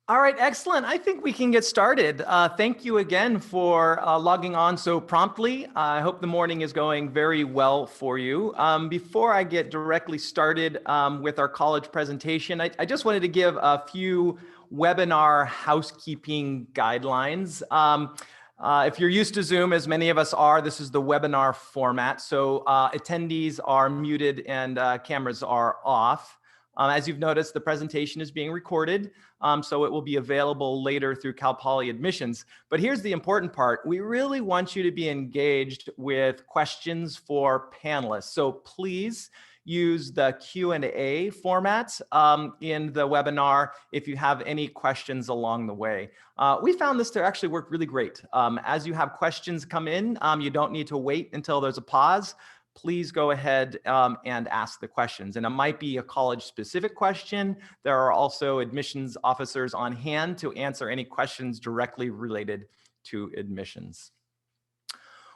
All right, excellent. I think we can get started. Thank you again for logging on so promptly. I hope the morning is going very well for you. Before I get directly started with our college presentation, I just wanted to give a few webinar housekeeping guidelines. If you're used to Zoom, as many of us are, this is the webinar format. So attendees are muted and cameras are off. As you've noticed, the presentation is being recorded, so it will be available later through Cal Poly admissions. But here's the important part. We really want you to be engaged with questions for panelists. So please use the Q&A format in the webinar if you have any questions along the way. We found this to actually work really great. As you have questions come in, you don't need to wait until there's a pause. Please go ahead and ask the questions. And it might be a college-specific question. There are also admissions officers on hand to answer any questions directly related to admissions.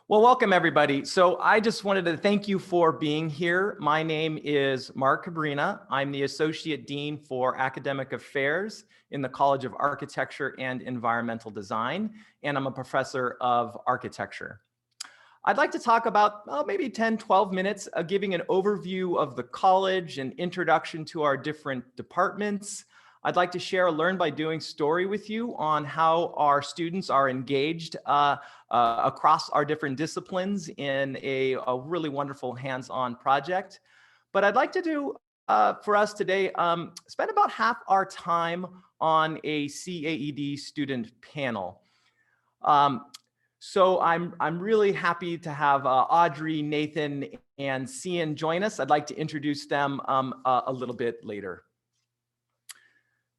Well, welcome everybody. So I just wanted to thank you for being here. My name is Mark Cabrina. I'm the Associate Dean for Academic Affairs in the College of Architecture and Environmental Design, and I'm a professor of architecture. I'd like to talk about maybe 10, 12 minutes giving an overview of the college and introduction to our different departments. I'd like to share a Learn by Doing story with you on how our students are engaged across our different disciplines in a really wonderful hands-on project. But I'd like to do for us today, spend about half our time on a CAED student panel. So I'm really happy to have Audrey, Nathan, and Cian join us. I'd like to introduce them a little bit later.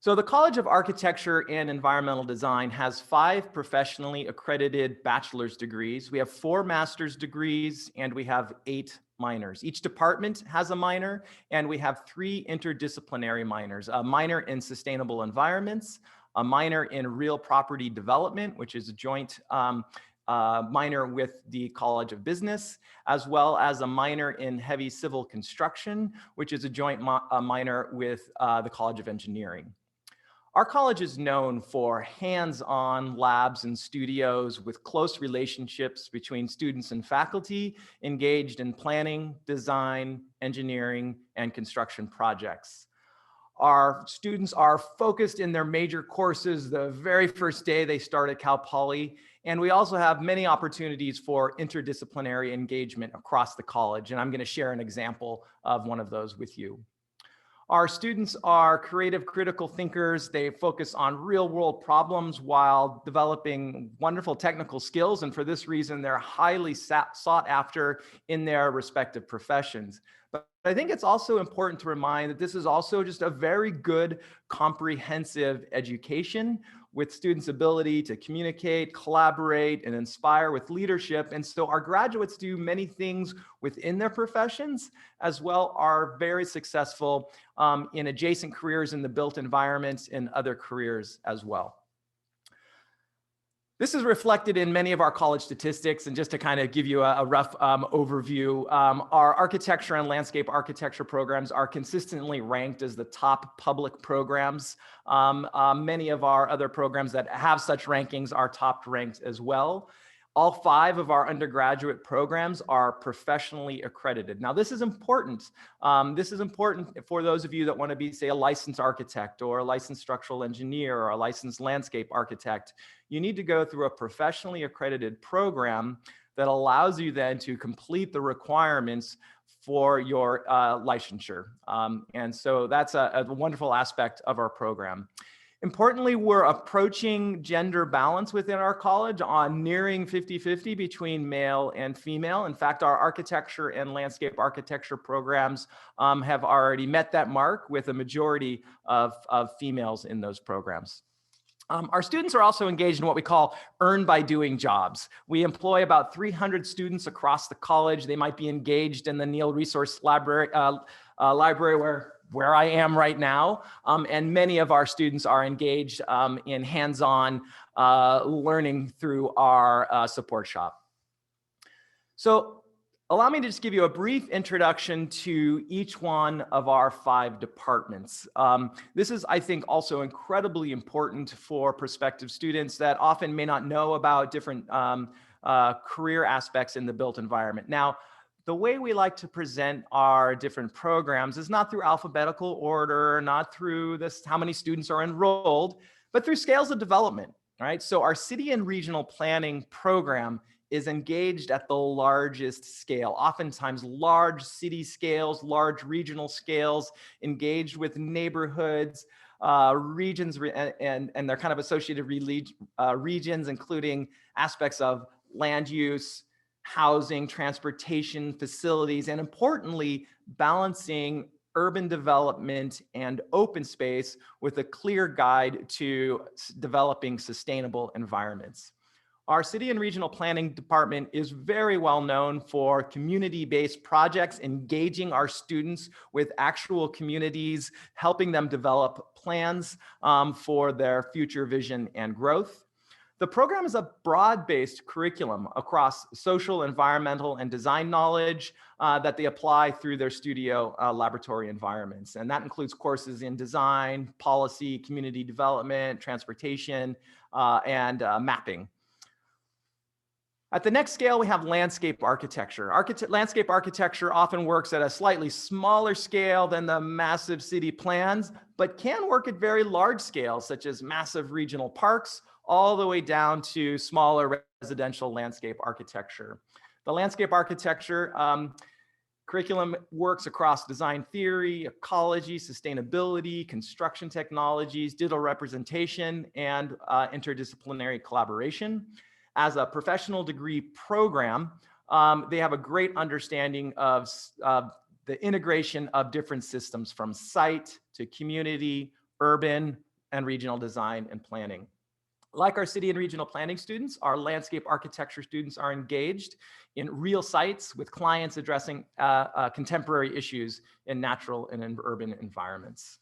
So the College of Architecture and Environmental Design has 5 professionally accredited bachelor's degrees. We have 4 master's degrees, and we have 8 minors. Each department has a minor, and we have 3 interdisciplinary minors: a minor in sustainable environments, a minor in real property development, which is a joint minor with the College of Business, as well as a minor in heavy civil construction, which is a joint minor with the College of Engineering. Our college is known for hands-on labs and studios with close relationships between students and faculty engaged in planning, design, engineering, and construction projects. Our students are focused in their major courses the very first day they start at Cal Poly, and we also have many opportunities for interdisciplinary engagement across the college, and I'm going to share an example of one of those with you. Our students are creative, critical thinkers. They focus on real-world problems while developing wonderful technical skills, and for this reason, they're highly sought after in their respective professions. But I think it's also important to remind that this is also just a very good, comprehensive education with students' ability to communicate, collaborate, and inspire with leadership. And so our graduates do many things within their professions, as well are very successful in adjacent careers in the built environments and other careers as well. This is reflected in many of our college statistics, and just to kind of give you a rough overview, our architecture and landscape architecture programs are consistently ranked as the top public programs. Many of our other programs that have such rankings are top ranked as well. All 5 of our undergraduate programs are professionally accredited. Now, this is important. This is important for those of you that want to be, say, a licensed architect or a licensed structural engineer or a licensed landscape architect. You need to go through a professionally accredited program that allows you then to complete the requirements for your licensure. And so that's a wonderful aspect of our program. Importantly, we're approaching gender balance within our college on nearing 50-50 between male and female. In fact, our architecture and landscape architecture programs have already met that mark with a majority of females in those programs. Our students are also engaged in what we call earn by doing jobs. We employ about 300 students across the college. They might be engaged in the Neal Resource Library, where I am right now. And many of our students are engaged in hands-on learning through our support shop. So Allow me to just give you a brief introduction to each one of our 5 departments. This is, I think, also incredibly important for prospective students that often may not know about different career aspects in the built environment. Now, the way we like to present our different programs is not through alphabetical order, not through this how many students are enrolled, but through scales of development, right? So our city and regional planning program is engaged at the largest scale, oftentimes large city scales, large regional scales, engaged with neighborhoods, regions, and their kind of associated regions, including aspects of land use, housing, transportation, facilities, and importantly, balancing urban development and open space with a clear guide to developing sustainable environments. Our city and regional planning department is very well known for community-based projects, engaging our students with actual communities, helping them develop plans for their future vision and growth. The program is a broad-based curriculum across social, environmental, and design knowledge that they apply through their studio laboratory environments. And that includes courses in design, policy, community development, transportation, and mapping. At the next scale, we have landscape architecture. Landscape architecture often works at a slightly smaller scale than the massive city plans, but can work at very large scales, such as massive regional parks, all the way down to smaller residential landscape architecture. The landscape architecture curriculum works across design theory, ecology, sustainability, construction technologies, digital representation, and interdisciplinary collaboration. As a professional degree program, they have a great understanding of the integration of different systems from site to community, urban, and regional design and planning. Like our city and regional planning students, our landscape architecture students are engaged in real sites with clients addressing contemporary issues in natural and in urban environments.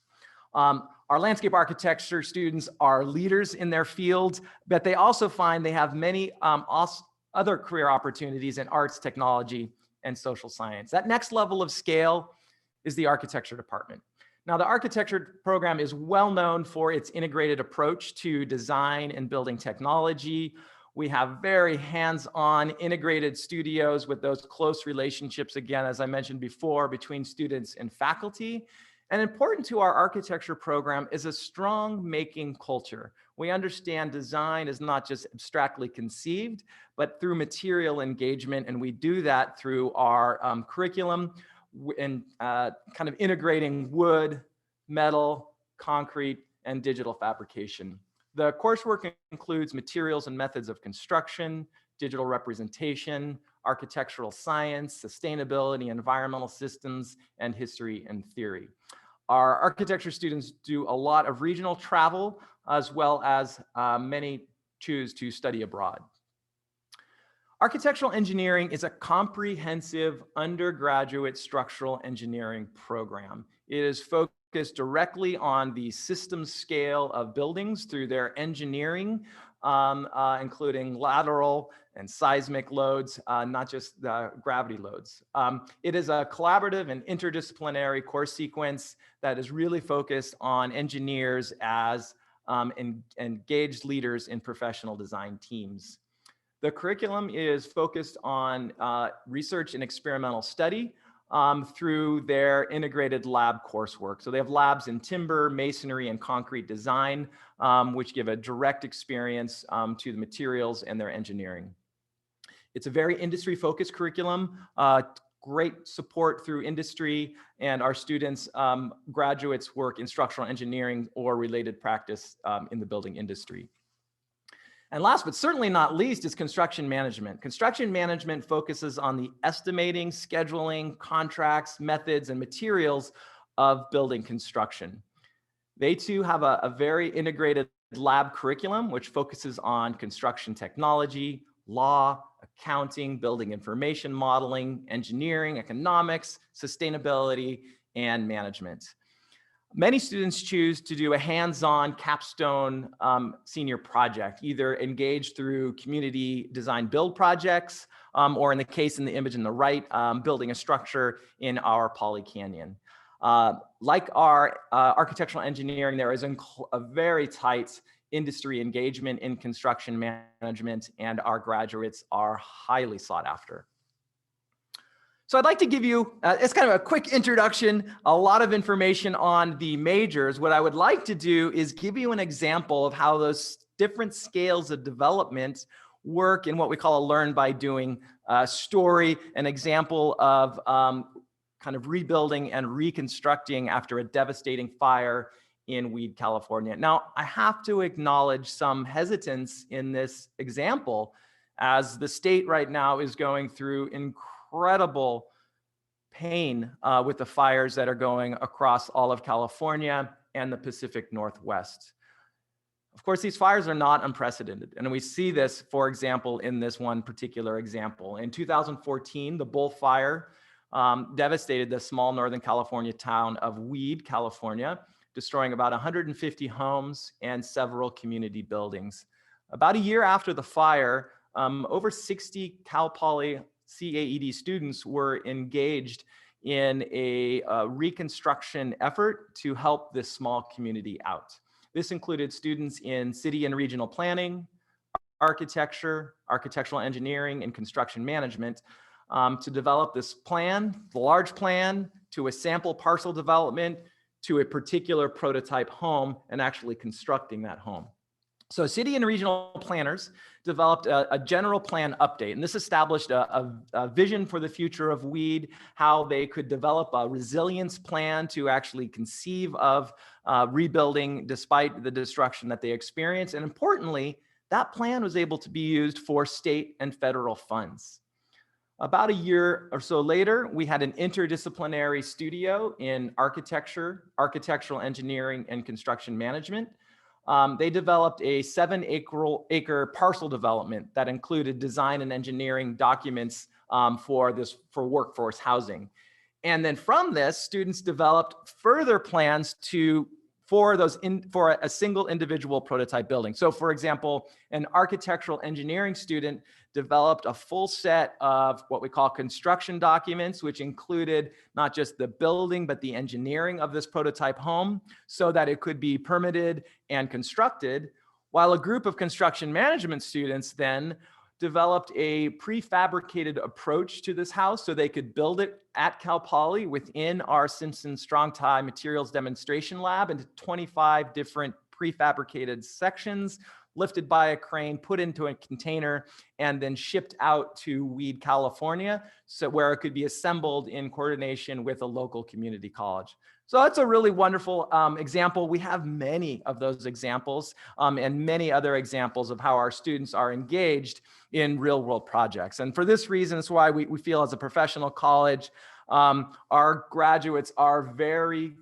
Our landscape architecture students are leaders in their field, but they also find they have many other career opportunities in arts, technology, and social science. That next level of scale is the architecture department. Now, the architecture program is well known for its integrated approach to design and building technology. We have very hands-on integrated studios with those close relationships, again, as I mentioned before, between students and faculty. And important to our architecture program is a strong making culture. We understand design is not just abstractly conceived, but through material engagement. And we do that through our curriculum and kind of integrating wood, metal, concrete, and digital fabrication. The coursework includes materials and methods of construction, digital representation, architectural science, sustainability, environmental systems, and history and theory. Our architecture students do a lot of regional travel, as well as many choose to study abroad. Architectural engineering is a comprehensive undergraduate structural engineering program. It is focused directly on the system scale of buildings through their engineering, including lateral and seismic loads, not just the gravity loads. It is a collaborative and interdisciplinary course sequence that is really focused on engineers as engaged leaders in professional design teams. The curriculum is focused on research and experimental study through their integrated lab coursework. So they have labs in timber, masonry, and concrete design, which give a direct experience to the materials and their engineering. It's a very industry-focused curriculum, great support through industry, and our students, graduates work in structural engineering or related practice in the building industry. And last but certainly not least is construction management. Construction management focuses on the estimating, scheduling, contracts, methods, and materials of building construction. They too have a very integrated lab curriculum, which focuses on construction technology, law, accounting, building information modeling, engineering, economics, sustainability, and management. Many students choose to do a hands-on capstone senior project, either engaged through community design build projects, or in the image in the right, building a structure in our Poly Canyon. Like our architectural engineering, there is a very tight industry engagement in construction management, and our graduates are highly sought after. So I'd like to give you, it's kind of a quick introduction, a lot of information on the majors. What I would like to do is give you an example of how those different scales of development work in what we call a learn by doing story, an example of kind of rebuilding and reconstructing after a devastating fire in Weed, California. Now, I have to acknowledge some hesitance in this example, as the state right now is going through incredible pain with the fires that are going across all of California and the Pacific Northwest. Of course, these fires are not unprecedented, and we see this, for example, in this one particular example. In 2014, the Bull Fire devastated the small Northern California town of Weed, California, destroying about 150 homes and several community buildings. About a year after the fire, over 60 Cal Poly CAED students were engaged in a reconstruction effort to help this small community out. This included students in city and regional planning, architecture, architectural engineering, and construction management to develop this plan, the large plan, to a sample parcel development, to a particular prototype home, and actually constructing that home. So city and regional planners developed a general plan update, and this established a vision for the future of Weed, how they could develop a resilience plan to actually conceive of rebuilding despite the destruction that they experienced. And importantly, that plan was able to be used for state and federal funds. About a year or so later, we had an interdisciplinary studio in architecture, architectural engineering, and construction management. They developed a 7-acre parcel development that included design and engineering documents for workforce housing. And then from this, students developed further plans for a single individual prototype building. So for example, an architectural engineering student developed a full set of what we call construction documents, which included not just the building, but the engineering of this prototype home so that it could be permitted and constructed, while a group of construction management students then developed a prefabricated approach to this house so they could build it at Cal Poly within our Simpson Strong Tie Materials Demonstration Lab into 25 different prefabricated sections, lifted by a crane, put into a container, and then shipped out to Weed, California, so where it could be assembled in coordination with a local community college. So that's a really wonderful example. We have many of those examples and many other examples of how our students are engaged in real world projects. And for this reason, it's why we feel as a professional college, our graduates are very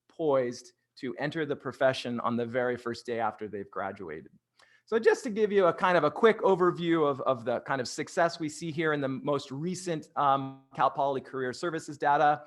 poised to enter the profession on the very first day after they've graduated. So just to give you a kind of a quick overview of the kind of success we see here in the most recent Cal Poly Career Services data,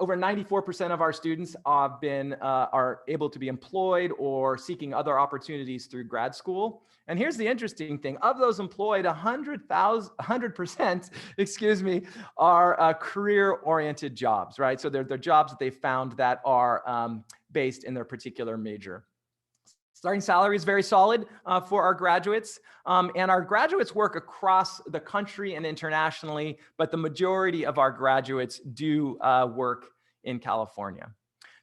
over 94% of our students are able to be employed or seeking other opportunities through grad school. And here's the interesting thing: of those employed, 100%, excuse me, are career-oriented jobs, right? So they're jobs that they found that are based in their particular major. Starting salary is very solid for our graduates, and our graduates work across the country and internationally, but the majority of our graduates do work in California.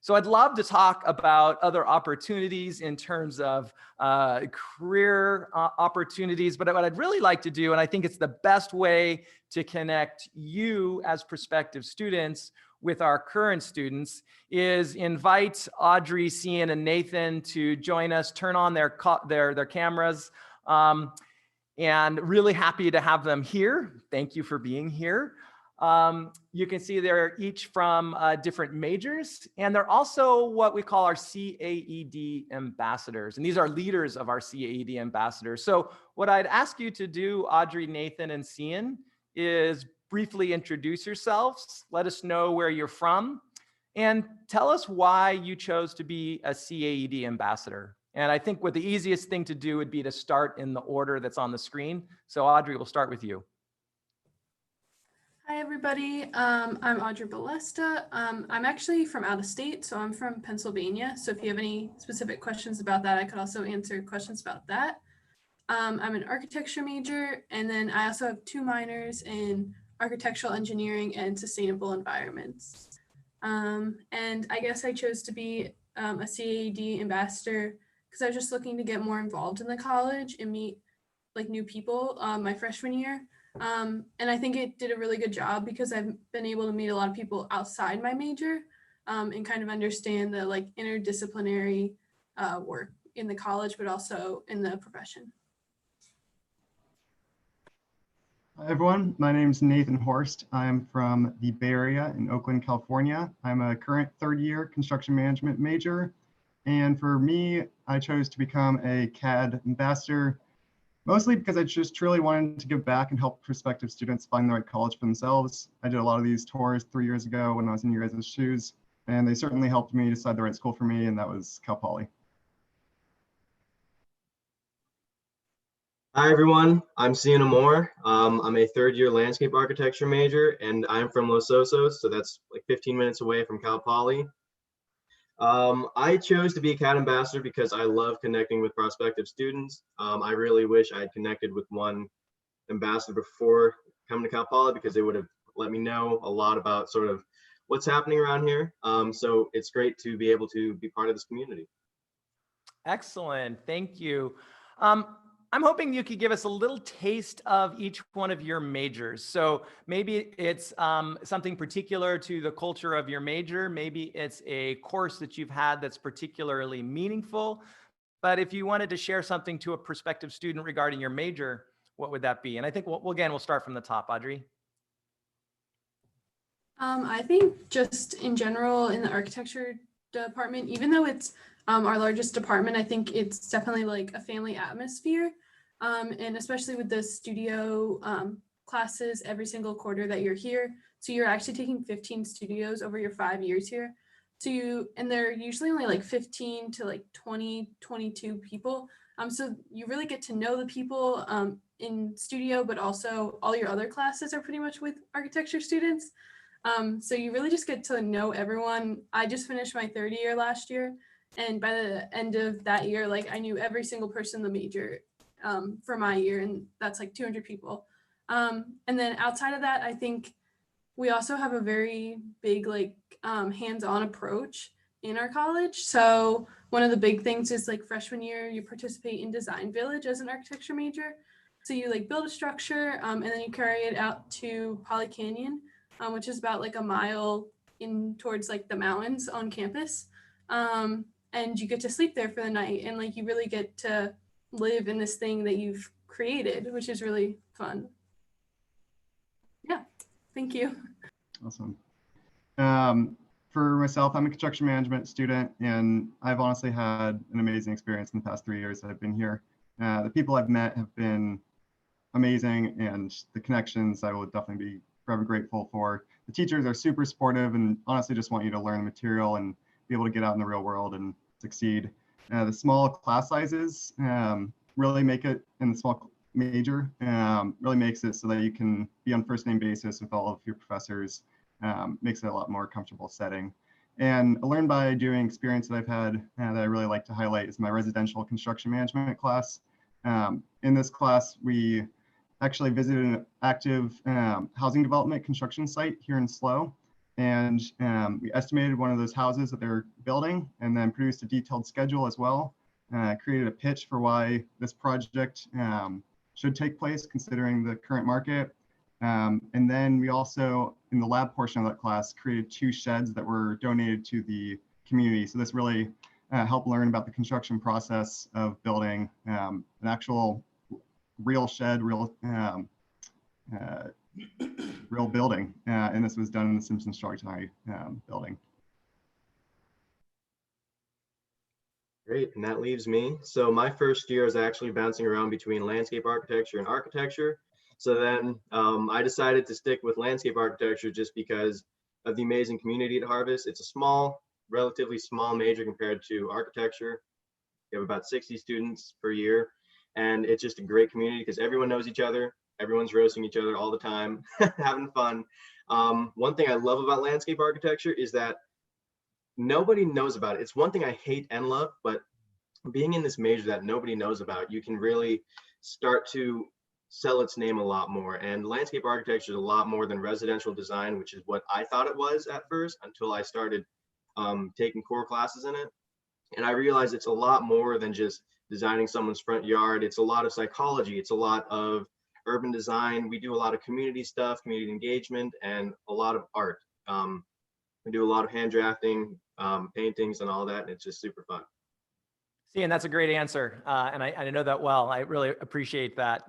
So I'd love to talk about other opportunities in terms of career opportunities, but what I'd really like to do, and I think it's the best way to connect you as prospective students with our current students, is invite Audrey, Cian, and Nathan to join us, turn on their cameras, and really happy to have them here. Thank you for being here. You can see they're each from different majors, and they're also what we call our CAED ambassadors. And these are leaders of our CAED ambassadors. So what I'd ask you to do, Audrey, Nathan, and Cian, is briefly introduce yourselves. Let us know where you're from. And tell us why you chose to be a CAED ambassador. And I think what the easiest thing to do would be to start in the order that's on the screen. So Audrey, we'll start with you. Hi, everybody. I'm Audrey Balesta. I'm actually from out of state, so I'm from Pennsylvania. So if you have any specific questions about that, I could also answer questions about that. I'm an architecture major, and then I also have 2 minors in architectural engineering and sustainable environments. And I guess I chose to be a CAED ambassador because I was just looking to get more involved in the college and meet like new people my freshman year. And I think it did a really good job because I've been able to meet a lot of people outside my major and kind of understand the like interdisciplinary work in the college, but also in the profession. Hi everyone, my name is Nathan Horst. I'm from the Bay Area in Oakland, California. I'm a current 3rd-year construction management major. And for me, I chose to become a CAED ambassador, mostly because I just truly wanted to give back and help prospective students find the right college for themselves. I did a lot of these tours 3 years ago when I was in your guys' shoes, and they certainly helped me decide the right school for me, and that was Cal Poly. Hi everyone, I'm Sienna Moore. I'm a 3rd-year landscape architecture major, and I'm from Los Osos, so that's like 15 minutes away from Cal Poly. I chose to be a CAED ambassador because I love connecting with prospective students. I really wish I had connected with one ambassador before coming to Cal Poly because they would have let me know a lot about sort of what's happening around here. So it's great to be able to be part of this community. Excellent, thank you. I'm hoping you could give us a little taste of each one of your majors. So maybe it's something particular to the culture of your major. Maybe it's a course that you've had that's particularly meaningful. But if you wanted to share something to a prospective student regarding your major, what would that be? And I think we'll start from the top, Audrey. I think just in general in the architecture department, even though it's our largest department, I think it's definitely like a family atmosphere. And especially with the studio classes every single quarter that you're here. So you're actually taking 15 studios over your 5 years here. So and they're usually only like 15 to like 20, 22 people. So you really get to know the people in studio, but also all your other classes are pretty much with architecture students. So you really just get to know everyone. I just finished my 3rd year last year. And by the end of that year, like I knew every single person in the major for my year, and that's like 200 people. And then outside of that, I think we also have a very big like hands-on approach in our college. So one of the big things is like freshman year, you participate in Design Village as an architecture major. So you like build a structure and then you carry it out to Poly Canyon, which is about like a mile in towards like the mountains on campus. And you get to sleep there for the night, and like you really get to live in this thing that you've created, which is really fun. Yeah, thank you. Awesome. For myself, I'm a construction management student, and I've honestly had an amazing experience in the past 3 years that I've been here. The people I've met have been amazing, and the connections I will definitely be forever grateful for. The teachers are super supportive and honestly just want you to learn the material and be able to get out in the real world and succeed. The small class sizes really make it, in the small major, really makes it so that you can be on first name basis with all of your professors, makes it a lot more comfortable setting. And a learn by doing experience that I've had that I really like to highlight is my residential construction management class. In this class, we actually visited an active housing development construction site here in SLO. And we estimated one of those houses that they're building and then produced a detailed schedule as well. Created a pitch for why this project should take place considering the current market. And then we also, in the lab portion of that class, created 2 sheds that were donated to the community. So this really helped learn about the construction process of building an actual real shed, real building, and this was done in the Simpson Strong building. Great, and that leaves me. So my first year is actually bouncing around between landscape architecture and architecture. So then I decided to stick with landscape architecture just because of the amazing community at Harvest. It's a small, relatively small major compared to architecture. We have about 60 students per year, and it's just a great community because everyone knows each other. Everyone's roasting each other all the time, having fun. One thing I love about landscape architecture is that nobody knows about it. It's one thing I hate and love, but being in this major that nobody knows about, you can really start to sell its name a lot more. And landscape architecture is a lot more than residential design, which is what I thought it was at first until I started taking core classes in it. And I realized it's a lot more than just designing someone's front yard. It's a lot of psychology. It's a lot of urban design. We do a lot of community stuff, community engagement, and a lot of art. We do a lot of hand drafting, paintings and all that, and it's just super fun. See, and that's a great answer, and I know that well. I really appreciate that,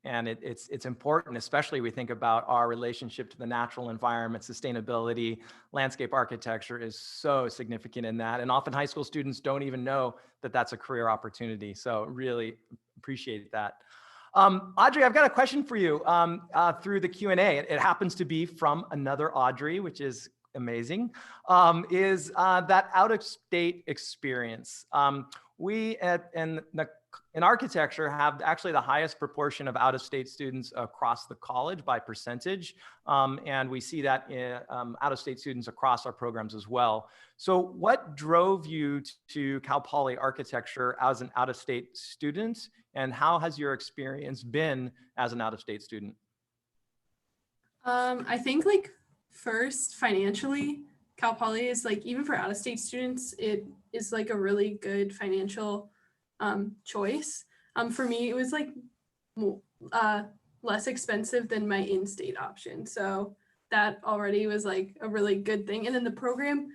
and it's important, especially we think about our relationship to the natural environment, sustainability. Landscape architecture is so significant in that, and often high school students don't even know that that's a career opportunity. So really appreciate that. Audrey, I've got a question for you through the Q&A. It happens to be from another Audrey, which is amazing, is that out-of-state experience. We in architecture have actually the highest proportion of out-of-state students across the college by percentage, and we see that in out-of-state students across our programs as well. So what drove you to Cal Poly Architecture as an out-of-state student, and how has your experience been as an out-of-state student? I think like first, financially, Cal Poly is like, even for out-of-state students, it is like a really good financial choice. For me, it was like less expensive than my in-state option. So that already was like a really good thing. And then the program,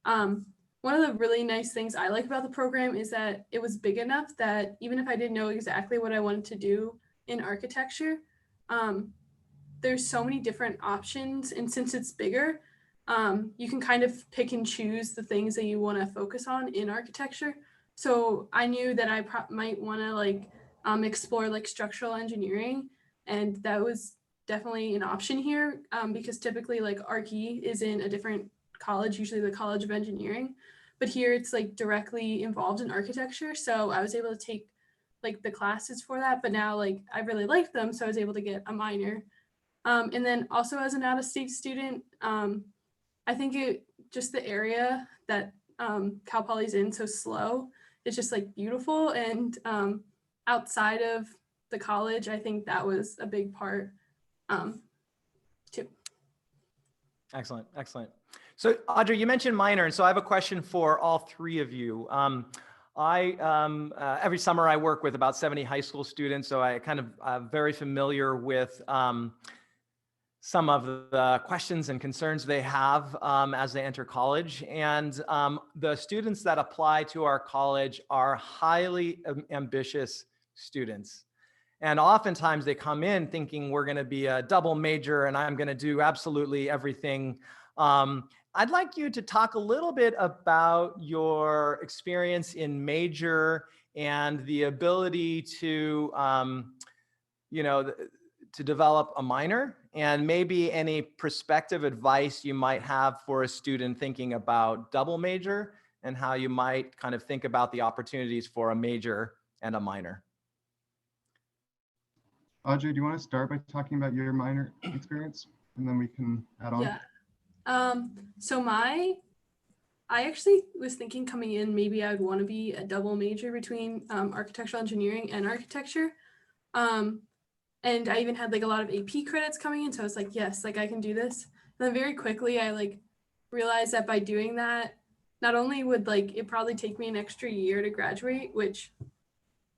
one of the really nice things I like about the program is that it was big enough that even if I didn't know exactly what I wanted to do in architecture, there's so many different options. And since it's bigger, you can kind of pick and choose the things that you want to focus on in architecture. So I knew that I might want to like explore like structural engineering, and that was definitely an option here because typically like Archie is in a different college, usually the College of Engineering, but here it's like directly involved in architecture. So I was able to take like the classes for that, but now like I really liked them, so I was able to get a minor. And then also as an out-of-state student, I think just the area that Cal Poly's in, so SLO, is just like beautiful. And outside of the college, I think that was a big part too. Excellent, excellent. So Audrey, you mentioned minor, and so I have a question for all three of you. Every summer I work with about 70 high school students, so I kind of am very familiar with some of the questions and concerns they have as they enter college. And the students that apply to our college are highly ambitious students. And oftentimes they come in thinking we're going to be a double major and I'm going to do absolutely everything. I'd like you to talk a little bit about your experience in major and the ability to, to develop a minor, and maybe any prospective advice you might have for a student thinking about double major and how you might kind of think about the opportunities for a major and a minor. Audrey, do you want to start by talking about your minor experience, and then we can add on? Yeah. So I actually was thinking coming in, maybe I would want to be a double major between architectural engineering and architecture. And I even had like a lot of AP credits coming in. So I was like, yes, like I can do this. And then very quickly, I like realized that by doing that, not only would like it probably take me an extra year to graduate, which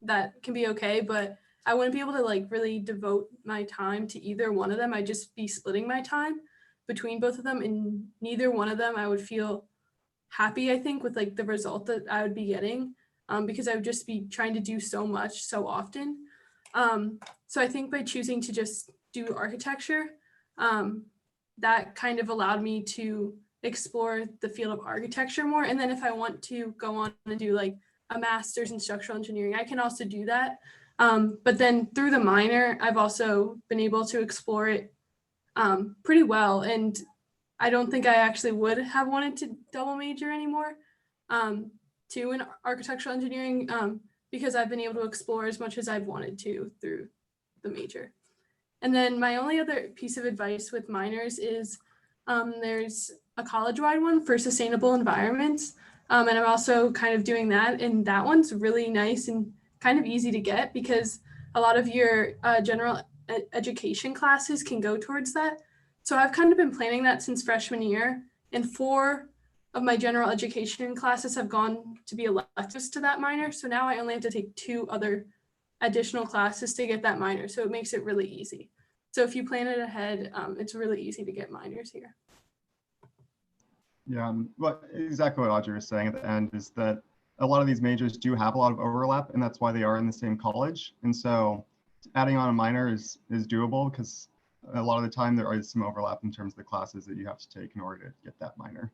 that can be okay, but I wouldn't be able to like really devote my time to either one of them. I'd just be splitting my time between both of them, and neither one of them I would feel happy, I think, with like the result that I would be getting, because I would just be trying to do so much so often. So I think by choosing to just do architecture, that kind of allowed me to explore the field of architecture more. And then if I want to go on and do like a master's in structural engineering, I can also do that. But then through the minor, I've also been able to explore it pretty well. And I don't think I actually would have wanted to double major anymore to in architectural engineering because I've been able to explore as much as I've wanted to through the major. And then my only other piece of advice with minors is there's a college-wide one for sustainable environments. And I'm also kind of doing that. And that one's really nice and kind of easy to get because a lot of your general education classes can go towards that. So I've kind of been planning that since freshman year. And 4 of my general education classes have gone to be electives to that minor. So now I only have to take 2 other additional classes to get that minor. So it makes it really easy. So if you plan it ahead, it's really easy to get minors here. Yeah, well, exactly what Audrey was saying at the end is that a lot of these majors do have a lot of overlap, and that's why they are in the same college. And so adding on a minor is doable because a lot of the time there is some overlap in terms of the classes that you have to take in order to get that minor.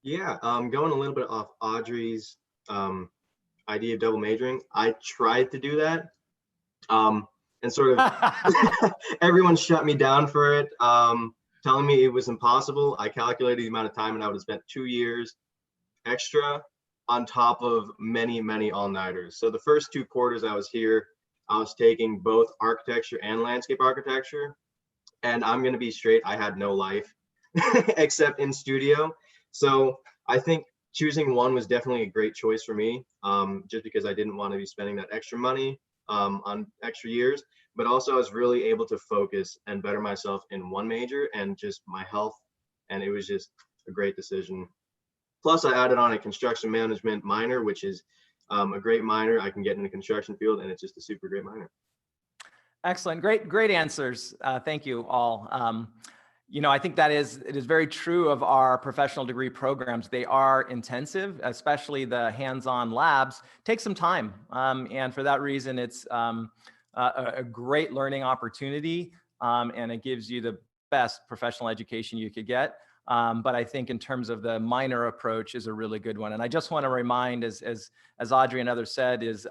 Yeah, going a little bit off Audrey's idea of double majoring, I tried to do that. And sort of everyone shut me down for it, telling me it was impossible. I calculated the amount of time and I would have spent 2 years extra on top of many, many all-nighters. So the first 2 quarters I was here, I was taking both architecture and landscape architecture. And I'm going to be straight, I had no life except in studio. So I think choosing one was definitely a great choice for me, just because I didn't want to be spending that extra money on extra years, but also I was really able to focus and better myself in one major and just my health. And it was just a great decision. Plus I added on a construction management minor, which is a great minor. I can get in the construction field and it's just a super great minor. Excellent. Great answers. Thank you all. You know, I think it is very true of our professional degree programs. They are intensive, especially the hands-on labs take some time. And for that reason, it's a great learning opportunity and it gives you the best professional education you could get. But I think in terms of the minor approach is a really good one. And I just want to remind, as Audrey and others said, is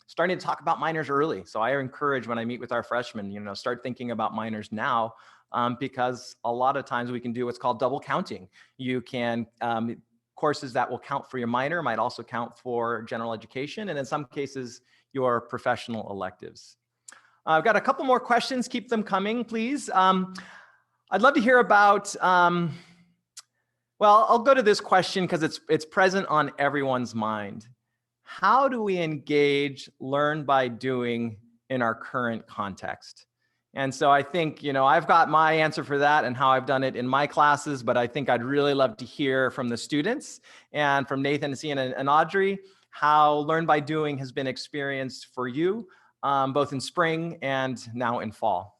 starting to talk about minors early. So I encourage when I meet with our freshmen, you know, start thinking about minors now. Because a lot of times we can do what's called double counting. You can, courses that will count for your minor might also count for general education, and in some cases, your professional electives. I've got a couple more questions. Keep them coming, please. I'd love to hear about, well, I'll go to this question because it's present on everyone's mind. How do we engage learn by doing in our current context? And so I think, you know, I've got my answer for that and how I've done it in my classes, but I think I'd really love to hear from the students and from Nathan, Cian, and Audrey, how learn by doing has been experienced for you, both in spring and now in fall.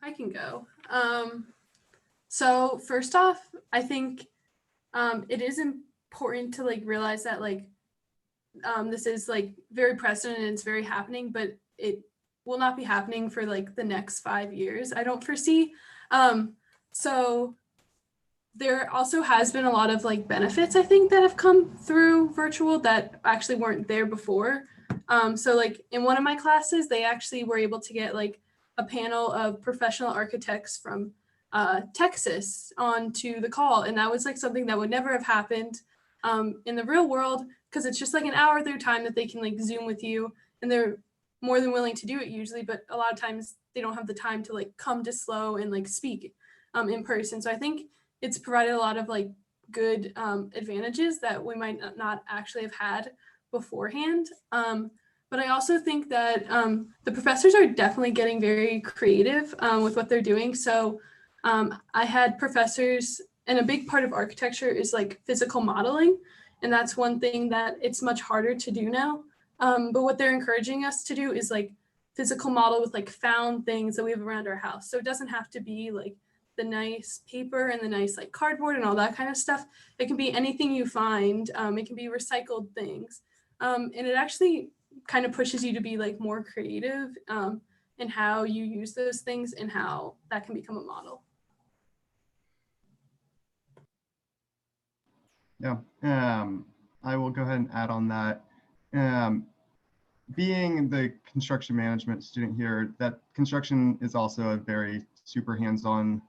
I can go. So first off, I think it is important to like realize that like this is like very present and it's very happening, but it will not be happening for like the next 5 years, I don't foresee. So there also has been a lot of like benefits, I think, that have come through virtual that actually weren't there before. So like in one of my classes, they actually were able to get like a panel of professional architects from Texas onto the call. And that was like something that would never have happened in the real world, because it's just like an hour of their time that they can like Zoom with you, and they're more than willing to do it usually, but a lot of times they don't have the time to like come to SLO and like speak in person. So I think it's provided a lot of like good advantages that we might not actually have had beforehand. But I also think that the professors are definitely getting very creative with what they're doing. So I had professors, and a big part of architecture is like physical modeling. And that's one thing that it's much harder to do now. But what they're encouraging us to do is like physical model with like found things that we have around our house. So it doesn't have to be like the nice paper and the nice like cardboard and all that kind of stuff. It can be anything you find. It can be recycled things. And it actually kind of pushes you to be like more creative in how you use those things and how that can become a model. Yeah, I will go ahead and add on that. being the construction management student here, that construction is also a very super hands-on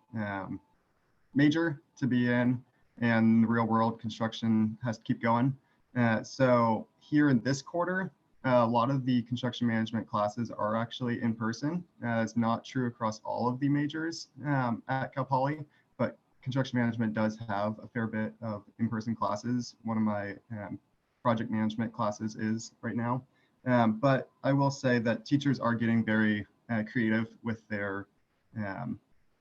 major to be in, and the real world construction has to keep going. So here in this quarter, a lot of the construction management classes are actually in person. It's not true across all of the majors at Cal Poly, but construction management does have a fair bit of in-person classes. One of my project management classes is right now. But I will say that teachers are getting very creative with their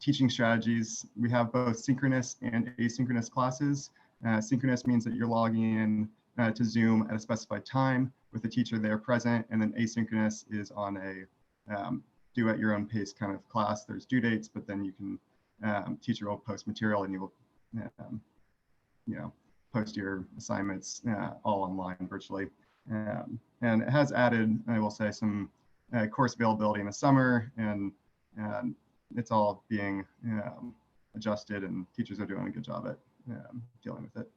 teaching strategies. We have both synchronous and asynchronous classes. Synchronous means that you're logging in to Zoom at a specified time with the teacher there present, and then asynchronous is on a do at your own pace kind of class. There's due dates, but then you can, teacher will post material and you will, post your assignments all online virtually. And it has added, I will say, some course availability in the summer, and it's all being adjusted, and teachers are doing a good job at dealing with it.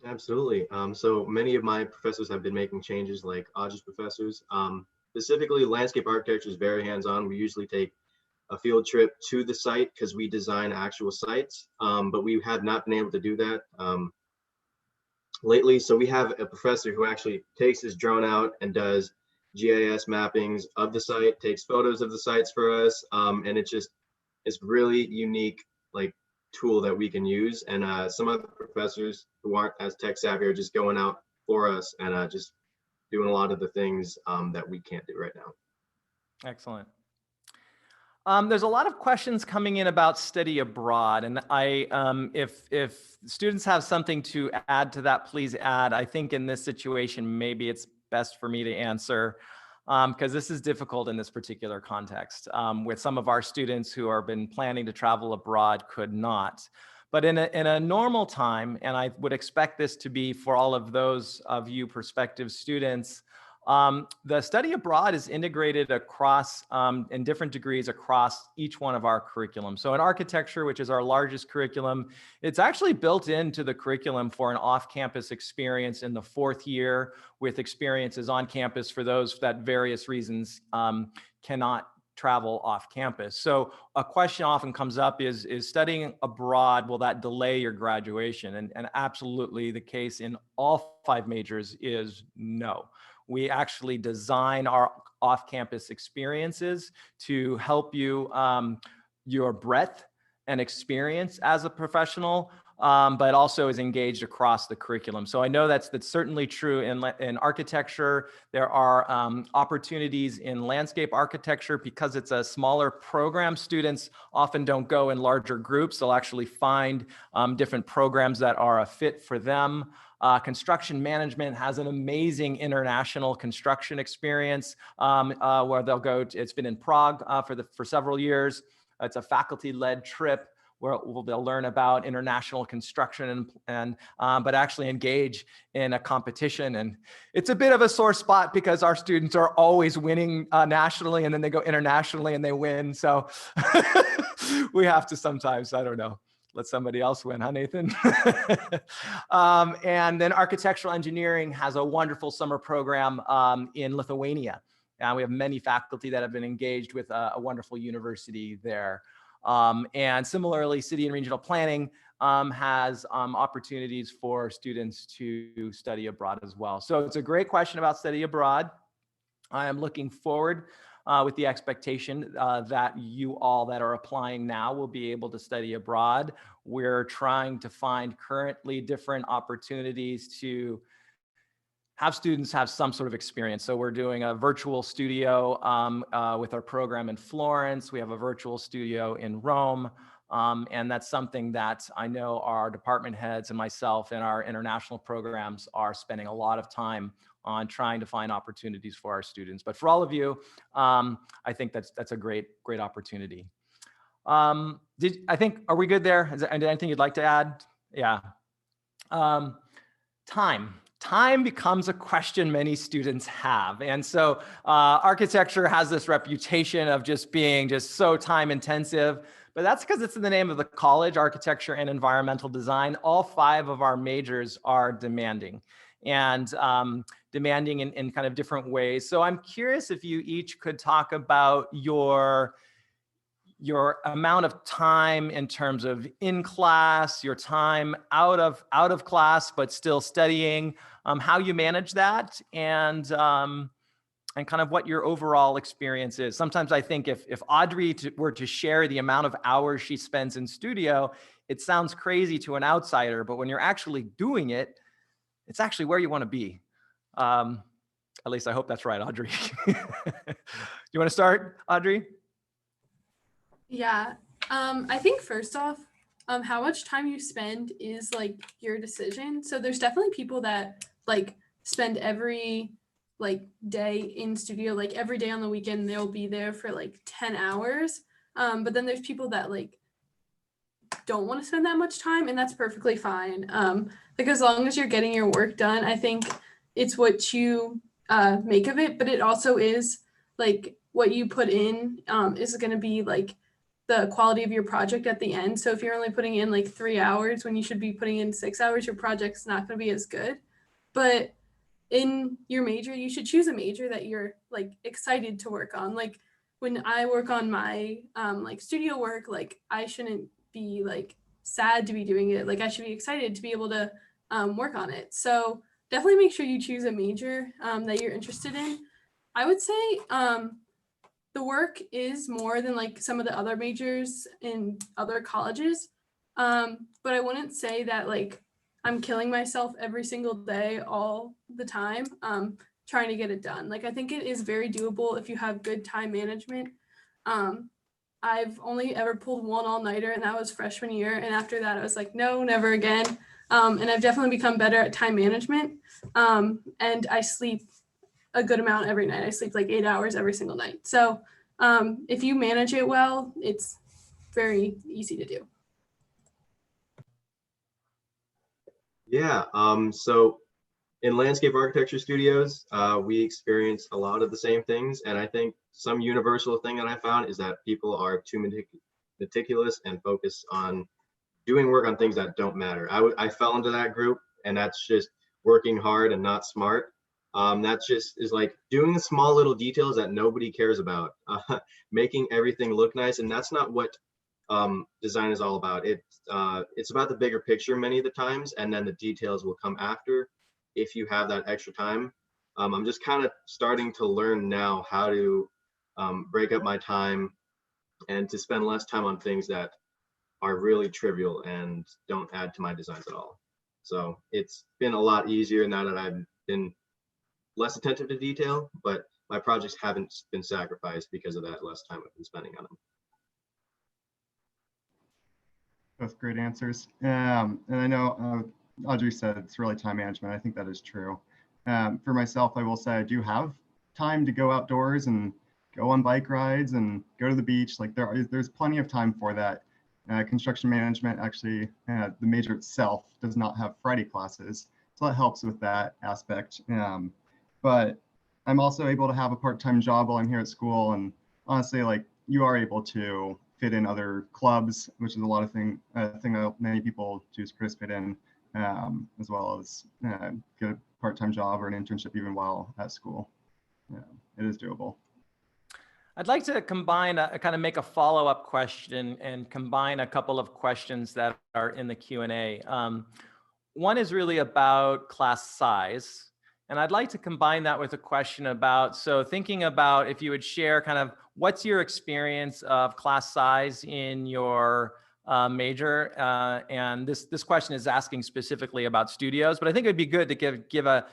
Absolutely. So many of my professors have been making changes, like Audrey's professors. Specifically, landscape architecture is very hands-on. We usually take a field trip to the site because we design actual sites, but we have not been able to do that lately. So we have a professor who actually takes his drone out and does GIS mappings of the site, takes photos of the sites for us, and it's really unique, like, tool that we can use. And some other professors who aren't as tech savvy are just going out for us and just doing a lot of the things that we can't do right now. Excellent. There's a lot of questions coming in about study abroad, and if students have something to add to that, please add. I think in this situation, maybe it's best for me to answer, because this is difficult in this particular context, with some of our students who have been planning to travel abroad could not. But in a normal time, and I would expect this to be for all of those of you prospective students, the study abroad is integrated across, in different degrees across each one of our curriculum. So in architecture, which is our largest curriculum, it's actually built into the curriculum for an off-campus experience in the 4th year, with experiences on campus for those that various reasons cannot travel off campus. So a question often comes up is studying abroad, will that delay your graduation? And absolutely the case in all 5 majors is no. We actually design our off-campus experiences to help you your breadth and experience as a professional, but also is engaged across the curriculum. So I know that's certainly true in architecture. There are opportunities in landscape architecture because it's a smaller program. Students often don't go in larger groups. They'll actually find different programs that are a fit for them. Construction management has an amazing international construction experience where they'll go. It's been in Prague for several years. It's a faculty-led trip where they'll learn about international construction and but actually engage in a competition. And it's a bit of a sore spot because our students are always winning nationally, and then they go internationally and they win. So we have to sometimes, I don't know, let somebody else win, huh, Nathan? And then architectural engineering has a wonderful summer program in Lithuania. And we have many faculty that have been engaged with a wonderful university there. And similarly, city and regional planning has opportunities for students to study abroad as well. So it's a great question about study abroad. I am looking forward with the expectation that you all that are applying now will be able to study abroad. We're trying to find currently different opportunities to have students have some sort of experience. So we're doing a virtual studio with our program in Florence. We have a virtual studio in Rome. And that's something that I know our department heads and myself and our international programs are spending a lot of time on trying to find opportunities for our students. But for all of you, I think that's a great opportunity. Are we good there? Is there anything you'd like to add? Yeah. Time becomes a question many students have. And so architecture has this reputation of just being so time intensive, but that's because it's in the name of the college, architecture and environmental design. All 5 of our majors are demanding. and demanding in kind of different ways. So I'm curious if you each could talk about your amount of time in terms of in class, your time out of class, but still studying, how you manage that, and kind of what your overall experience is. Sometimes I think if Audrey were to share the amount of hours she spends in studio, it sounds crazy to an outsider, but when you're actually doing it, it's actually where you want to be. At least I hope that's right, Audrey. You want to start, Audrey? Yeah, I think first off, how much time you spend is like your decision. So there's definitely people that like spend every like day in studio, like every day on the weekend, they'll be there for like 10 hours. But then there's people that like don't want to spend that much time, and that's perfectly fine. Like as long as you're getting your work done, I think it's what you make of it, but it also is like what you put in is going to be like the quality of your project at the end. So if you're only putting in like 3 hours when you should be putting in 6 hours, your project's not going to be as good. But in your major, you should choose a major that you're like excited to work on. Like when I work on my like studio work, like I shouldn't be like sad to be doing it. Like I should be excited to be able to work on it. So definitely make sure you choose a major that you're interested in. I would say the work is more than like some of the other majors in other colleges. But I wouldn't say that like I'm killing myself every single day all the time trying to get it done. Like I think it is very doable if you have good time management. I've only ever pulled one all-nighter, and that was freshman year. And after that, I was like, no, never again. And I've definitely become better at time management. And I sleep a good amount every night. I sleep like 8 hours every single night. So if you manage it well, it's very easy to do. Yeah, so in landscape architecture studios, we experience a lot of the same things. And I think some universal thing that I found is that people are too meticulous and focus on doing work on things that don't matter. I fell into that group, and that's just working hard and not smart. That just is like doing the small little details that nobody cares about, making everything look nice. And that's not what design is all about. It's about the bigger picture many of the times, and then the details will come after if you have that extra time. I'm just kind of starting to learn now how to break up my time and to spend less time on things that are really trivial and don't add to my designs at all. So it's been a lot easier now that I've been less attentive to detail, but my projects haven't been sacrificed because of that less time I've been spending on them. Both great answers. And I know Audrey said it's really time management. I think that is true. For myself, I will say I do have time to go outdoors and go on bike rides and go to the beach. Like there's plenty of time for that. Construction management, actually, the major itself does not have Friday classes, so that helps with that aspect. But I'm also able to have a part-time job while I'm here at school, and honestly, like you are able to fit in other clubs, which is a lot of thing that many people choose to participate in, as well as get a part-time job or an internship even while at school. It is doable. I'd like to combine kind of make a follow-up question and combine a couple of questions that are in the Q&A. One is really about class size. And I'd like to combine that with a question about, so thinking about if you would share kind of what's your experience of class size in your major. And this question is asking specifically about studios, but I think it'd be good to give a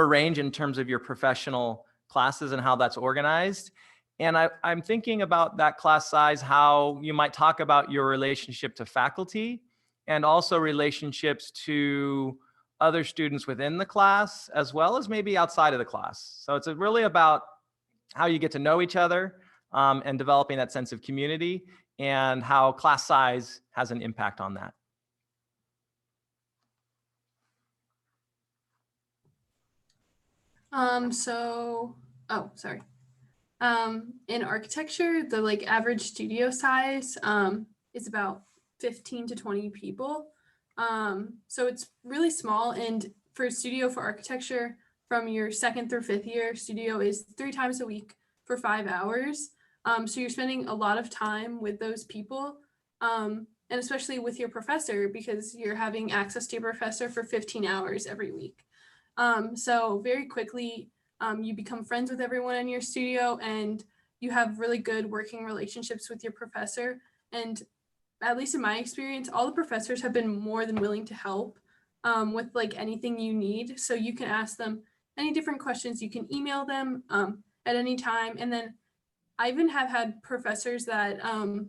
range in terms of your professional classes and how that's organized. And I'm thinking about that class size, how you might talk about your relationship to faculty and also relationships to other students within the class, as well as maybe outside of the class. So it's really about how you get to know each other and developing that sense of community, and how class size has an impact on that. In architecture, the like average studio size is about 15 to 20 people. So it's really small, and for studio for architecture, from your 2nd through 5th year, studio is 3 times a week for 5 hours. So you're spending a lot of time with those people, and especially with your professor, because you're having access to your professor for 15 hours every week. So very quickly, you become friends with everyone in your studio, and you have really good working relationships with your professor. And at least in my experience, all the professors have been more than willing to help with like anything you need. So you can ask them any different questions. You can email them at any time. And then I even have had professors that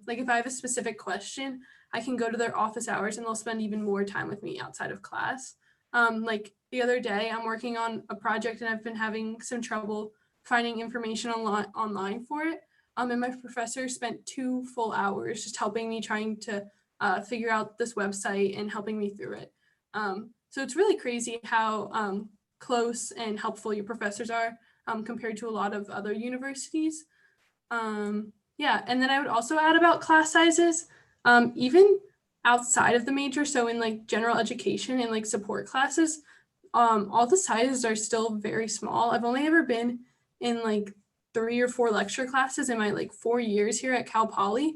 like if I have a specific question, I can go to their office hours and they'll spend even more time with me outside of class. Like the other day, I'm working on a project and I've been having some trouble finding information online for it. And my professor spent 2 full hours just helping me, trying to figure out this website and helping me through it. So it's really crazy how close and helpful your professors are compared to a lot of other universities. Yeah, and then I would also add about class sizes, even outside of the major. So in like general education and like support classes, all the sizes are still very small. I've only ever been in like 3 or 4 lecture classes in my like 4 years here at Cal Poly.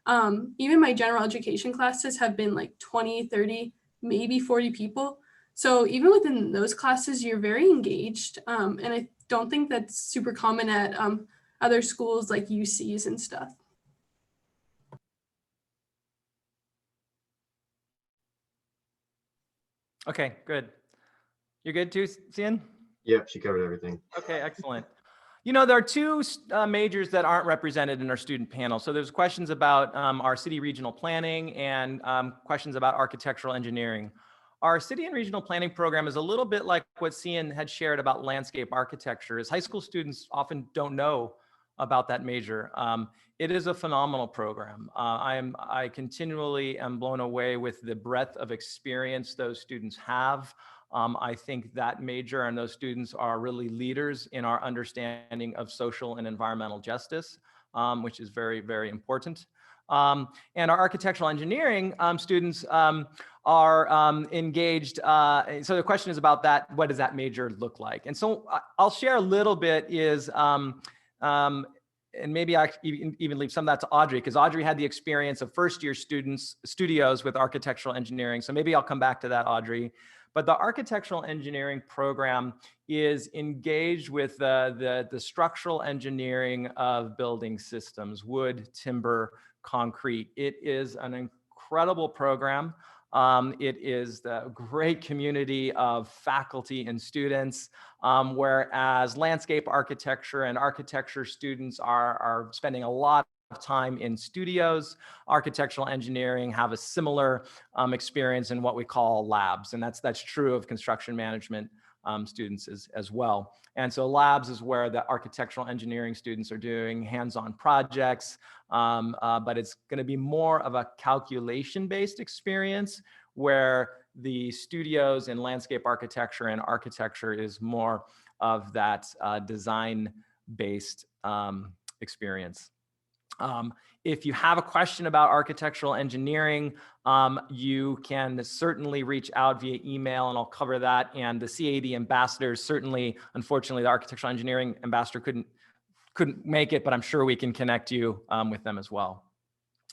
Even my general education classes have been like 20, 30, maybe 40 people. So even within those classes, you're very engaged. And I don't think that's super common at other schools like UCs and stuff. Okay, good. You're good too, Cian? Yep, she covered everything. Okay, excellent. You know, there are 2 majors that aren't represented in our student panel. So there's questions about our city regional planning and questions about architectural engineering. Our city and regional planning program is a little bit like what Cian had shared about landscape architecture. Is high school students often don't know about that major. It is a phenomenal program. I continually am blown away with the breadth of experience those students have. I think that major and those students are really leaders in our understanding of social and environmental justice, which is very, very important. And our architectural engineering students are engaged. So the question is about that. What does that major look like? And so I'll share a little bit is, and maybe I even leave some of that to Audrey, because Audrey had the experience of first-year studios with architectural engineering. So maybe I'll come back to that, Audrey. But the architectural engineering program is engaged with the structural engineering of building systems, wood, timber, concrete. It is an incredible program. It is the great community of faculty and students, whereas landscape architecture and architecture students are spending a lot of time in studios. Architectural engineering have a similar experience in what we call labs, and that's true of construction management students as well. And so labs is where the architectural engineering students are doing hands-on projects, but it's going to be more of a calculation-based experience, where the studios in landscape architecture and architecture is more of that design-based experience. If you have a question about architectural engineering, you can certainly reach out via email, and I'll cover that. And the CAED ambassadors, certainly, unfortunately, the architectural engineering ambassador couldn't make it, but I'm sure we can connect you with them as well.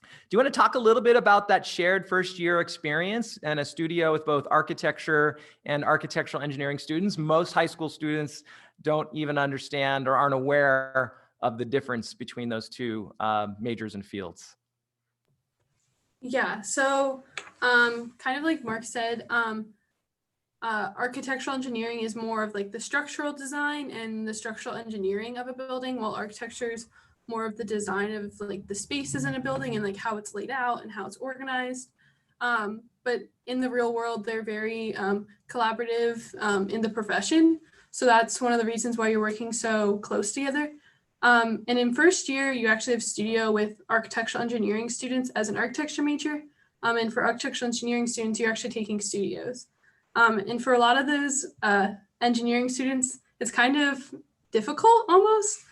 Do you want to talk a little bit about that shared first-year experience and a studio with both architecture and architectural engineering students? Most high school students don't even understand or aren't aware of the difference between those 2 majors and fields. Yeah, so kind of like Mark said, architectural engineering is more of like the structural design and the structural engineering of a building, while architecture is more of the design of like the spaces in a building and like how it's laid out and how it's organized. But in the real world, they're very collaborative in the profession. So that's one of the reasons why you're working so close together. And in first year, you actually have studio with architectural engineering students as an architecture major. And for architectural engineering students, you're actually taking studios. And for a lot of those engineering students, it's kind of difficult almost,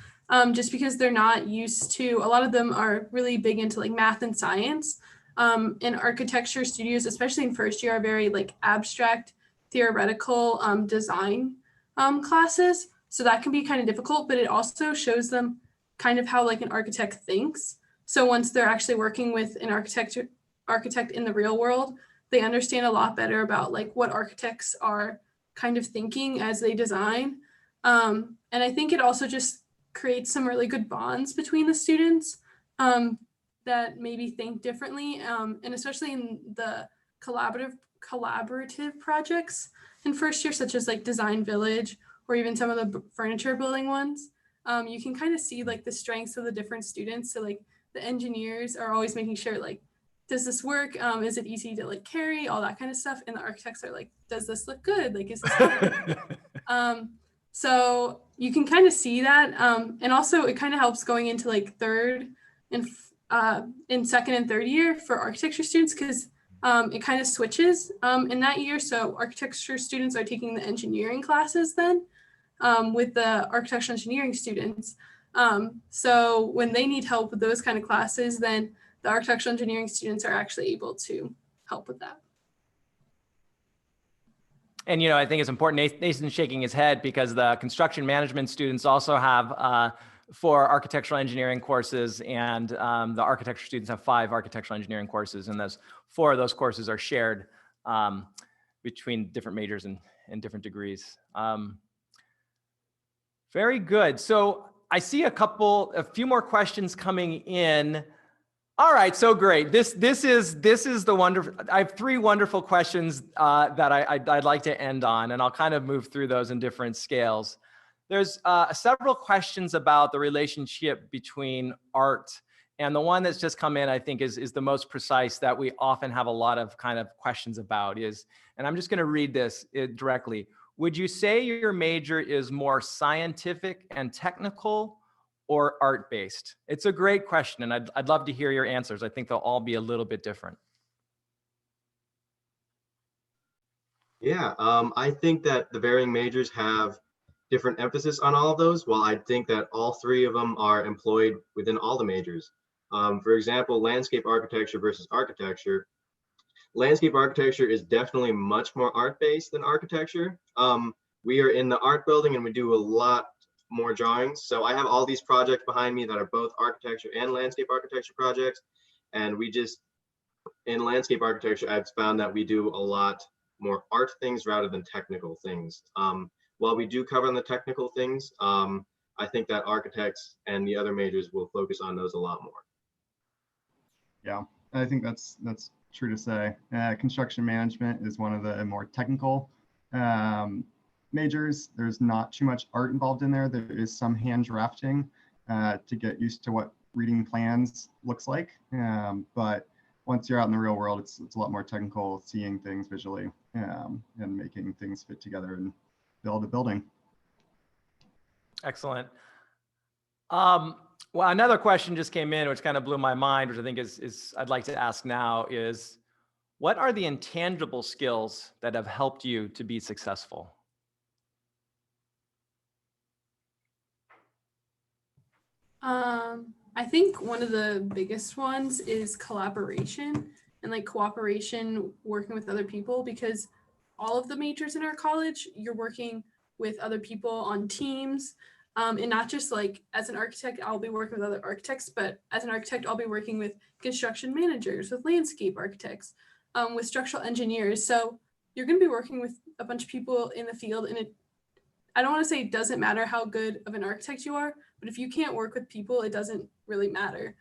just because they're not used to, a lot of them are really big into like math and science. And architecture studios, especially in first year, are very like abstract theoretical design classes. So that can be kind of difficult, but it also shows them kind of how like an architect thinks. So once they're actually working with an architect in the real world, they understand a lot better about like what architects are kind of thinking as they design. And I think it also just creates some really good bonds between the students that maybe think differently, and especially in the collaborative projects in first year, such as like Design Village or even some of the furniture building ones. You can kind of see like the strengths of the different students. So like the engineers are always making sure like, does this work? Is it easy to like carry, all that kind of stuff? And the architects are like, does this look good? Like, is this good? So you can kind of see that. And also it kind of helps going into like third and in second and third year for architecture students, because it kind of switches in that year. So architecture students are taking the engineering classes then with the architectural engineering students. So when they need help with those kind of classes, then the architectural engineering students are actually able to help with that. And, you know, I think it's important, Nathan's shaking his head because the construction management students also have 4 architectural engineering courses, and the architecture students have 5 architectural engineering courses, and those 4 of those courses are shared between different majors and different degrees. Very good. So I see a few more questions coming in. All right, so great. This is the wonderful. I have 3 wonderful questions that I'd like to end on, and I'll kind of move through those in different scales. There's several questions about the relationship between art, and the one that's just come in, I think, is the most precise, that we often have a lot of kind of questions about is, and I'm just going to read this directly. Would you say your major is more scientific and technical or art-based? It's a great question, and I'd love to hear your answers. I think they'll all be a little bit different. Yeah, I think that the varying majors have different emphasis on all of those, while I think that all 3 of them are employed within all the majors. For example, landscape architecture versus architecture. Landscape architecture is definitely much more art-based than architecture. We are in the art building and we do a lot more drawings. So I have all these projects behind me that are both architecture and landscape architecture projects. And we just, in landscape architecture, I've found that we do a lot more art things rather than technical things. While we do cover on the technical things, I think that architects and the other majors will focus on those a lot more. Yeah, I think that's true to say. Construction management is one of the more technical majors. There's not too much art involved in there. There is some hand drafting to get used to what reading plans looks like. But once you're out in the real world, it's a lot more technical, seeing things visually and making things fit together and build a building. Excellent. Well, another question just came in, which kind of blew my mind, which I think is I'd like to ask now is, what are the intangible skills that have helped you to be successful? I think one of the biggest ones is collaboration and like cooperation, working with other people, because all of the majors in our college, you're working with other people on teams. And not just like as an architect, I'll be working with other architects, but as an architect, I'll be working with construction managers, with landscape architects, with structural engineers. So you're going to be working with a bunch of people in the field, and I don't want to say it doesn't matter how good of an architect you are, but if you can't work with people, it doesn't really matter.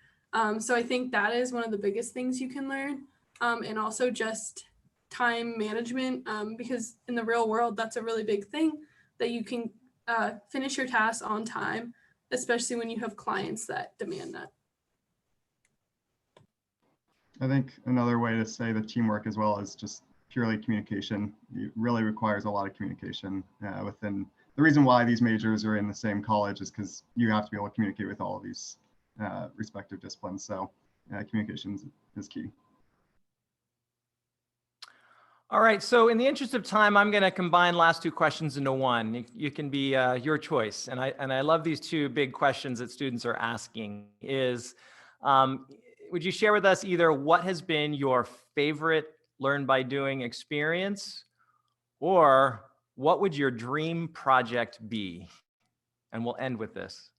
So I think that is one of the biggest things you can learn. And also just time management, because in the real world, that's a really big thing, that you can finish your tasks on time, especially when you have clients that demand that. I think another way to say the teamwork as well is just purely communication. It really requires a lot of communication within. The reason why these majors are in the same college is because you have to be able to communicate with all of these respective disciplines. So communication is key. All right, so in the interest of time, I'm going to combine last 2 questions into one. You can be your choice. And I love these 2 big questions that students are asking is, would you share with us either what has been your favorite learn by doing experience, Or what would your dream project be? And we'll end with this.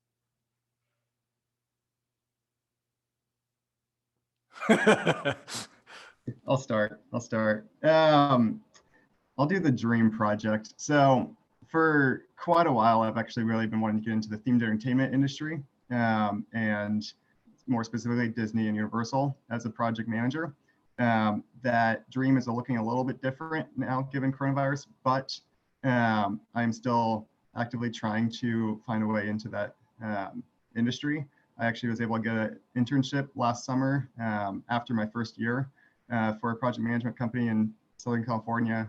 I'll start. I'll do the dream project. So for quite a while, I've actually really been wanting to get into the themed entertainment industry, and more specifically Disney and Universal as a project manager. That dream is looking a little bit different now given coronavirus, but I'm still actively trying to find a way into that industry. I actually was able to get an internship last summer after my first year for a project management company in Southern California,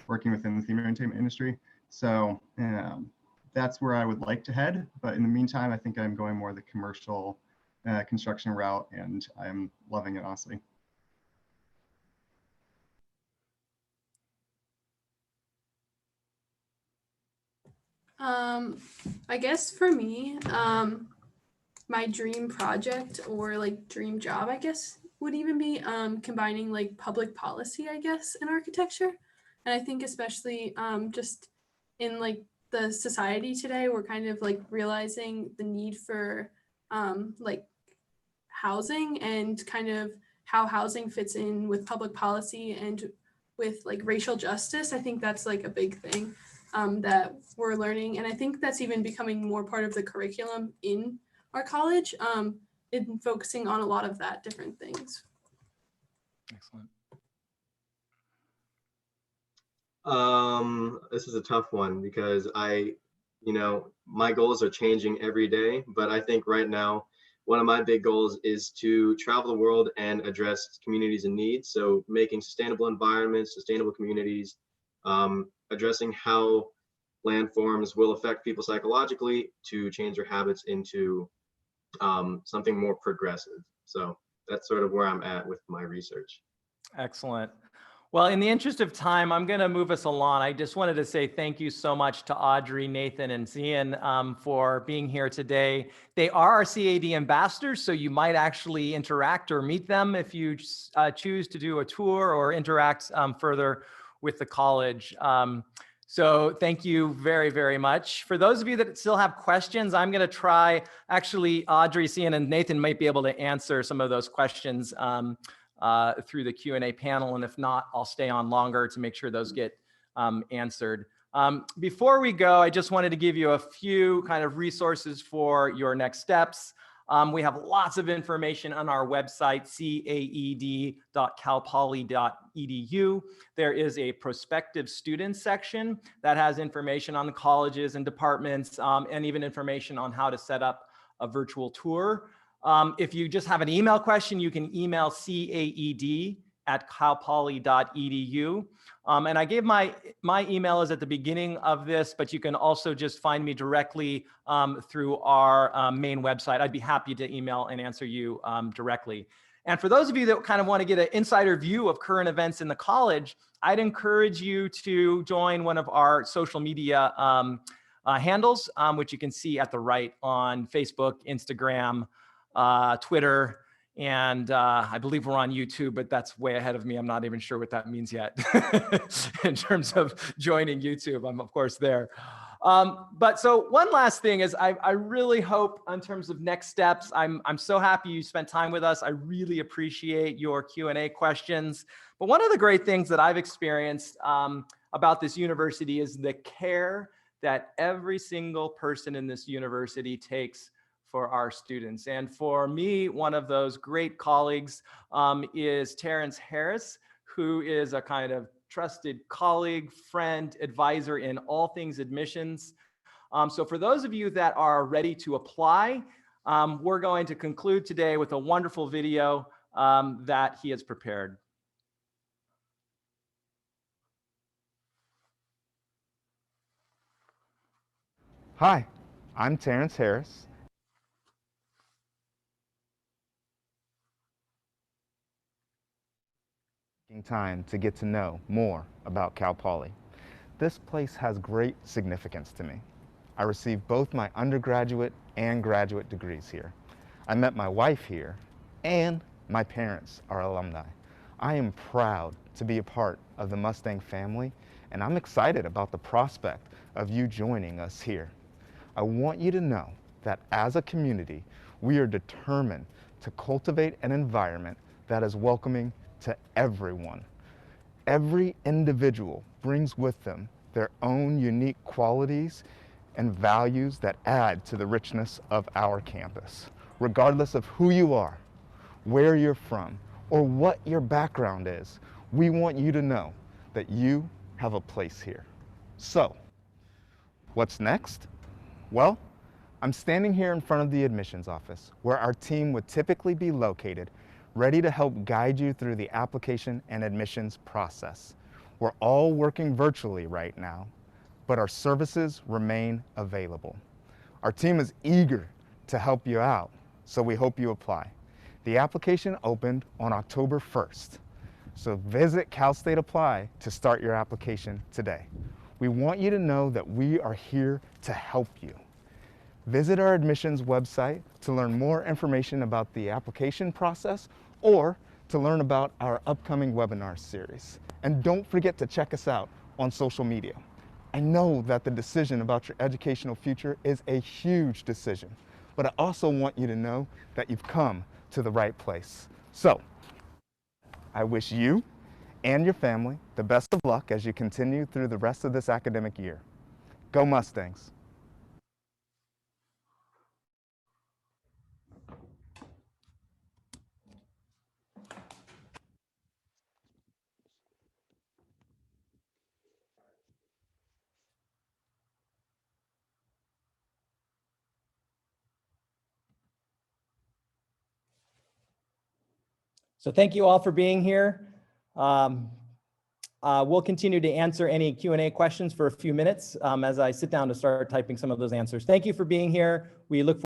working within the themed entertainment industry. So that's where I would like to head. But in the meantime, I think I'm going more the commercial construction route, and I'm loving it, honestly. I guess for me, my dream project or like dream job, I guess, would even be combining like public policy, I guess, in architecture. And I think especially just in like the society today, we're kind of like realizing the need for like housing and kind of how housing fits in with public policy and with like racial justice. I think that's like a big thing that we're learning. And I think that's even becoming more part of the curriculum in our college, in focusing on a lot of that different things. Excellent. This is a tough one because my goals are changing every day, but I think right now, one of my big goals is to travel the world and address communities in need. So making sustainable environments, sustainable communities, addressing how landforms will affect people psychologically to change their habits into something more progressive. So that's sort of where I'm at with my research. Excellent. Well, in the interest of time, I'm going to move us along. I just wanted to say thank you so much to Audrey, Nathan, and Zian for being here today. They are our CAED ambassadors, so you might actually interact or meet them if you choose to do a tour or interact further with the college. So thank you very, very much. For those of you that still have questions, I'm going to try, actually, Audrey, Zian, and Nathan might be able to answer some of those questions through the Q&A panel. And if not, I'll stay on longer to make sure those get answered. Before we go, I just wanted to give you a few kind of resources for your next steps. We have lots of information on our website, caed.calpoly.edu. There is a prospective students section that has information on the colleges and departments, and even information on how to set up a virtual tour. If you just have an email question, you can email caed@calpoly.edu. And I gave my email is at the beginning of this, but you can also just find me directly through our main website. I'd be happy to email and answer you directly. And for those of you that kind of want to get an insider view of current events in the college, I'd encourage you to join one of our social media handles, which you can see at the right on Facebook, Instagram, Twitter, and I believe we're on YouTube, but that's way ahead of me. I'm not even sure what that means yet in terms of joining YouTube. I'm of course there. But so one last thing is I really hope in terms of next steps, I'm so happy you spent time with us. I really appreciate your Q&A questions. But one of the great things that I've experienced about this university is the care that every single person in this university takes for our students. And for me, one of those great colleagues is Terrence Harris, who is a kind of trusted colleague, friend, advisor in all things admissions. So for those of you that are ready to apply, we're going to conclude today with a wonderful video that he has prepared. Hi, I'm Terrence Harris. Time to get to know more about Cal Poly. This place has great significance to me. I received both my undergraduate and graduate degrees here. I met my wife here, and my parents are alumni. I am proud to be a part of the Mustang family and I'm excited about the prospect of you joining us here. I want you to know that as a community, we are determined to cultivate an environment that is welcoming to everyone. Every individual brings with them their own unique qualities and values that add to the richness of our campus. Regardless of who you are, where you're from, or what your background is, we want you to know that you have a place here. So, what's next? Well, I'm standing here in front of the admissions office where our team would typically be located, ready to help guide you through the application and admissions process. We're all working virtually right now, but our services remain available. Our team is eager to help you out, so we hope you apply. The application opened on October 1st, so visit Cal State Apply to start your application today. We want you to know that we are here to help you. Visit our admissions website to learn more information about the application process or to learn about our upcoming webinar series. And don't forget to check us out on social media. I know that the decision about your educational future is a huge decision, but I also want you to know that you've come to the right place. So, I wish you and your family the best of luck as you continue through the rest of this academic year. Go Mustangs! So thank you all for being here. We'll continue to answer any Q&A questions for a few minutes as I sit down to start typing some of those answers. Thank you for being here. We look forward